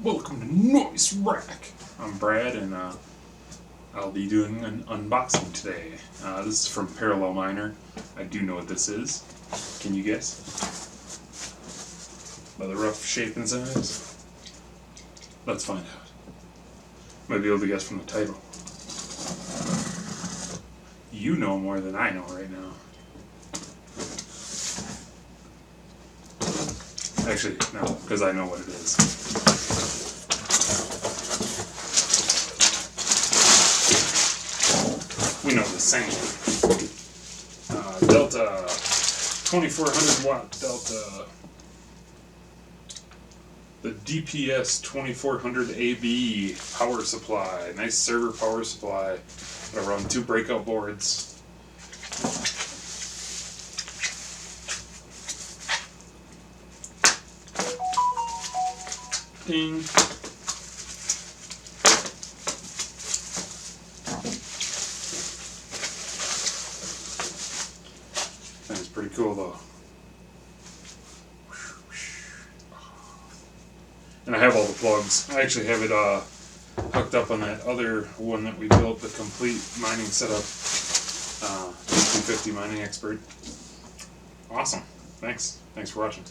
Welcome to Noise Rack. I'm Brad, and I'll be doing an unboxing today. This is from Parallel Miner. I do know what this is. Can you guess? By the rough shape and size? Let's find out. Might be able to guess from the title. You know more than I know right now. Actually, no, because I know what it is. We know the same. Delta 2400 watt Delta. The DPS 2400 AB power supply. Nice server power supply. Gonna run 2 breakout boards. Ding. That's pretty cool though. And I have all the plugs. I actually have it hooked up on that other one that we built, the complete mining setup. 250 Mining Expert. Awesome. Thanks for watching.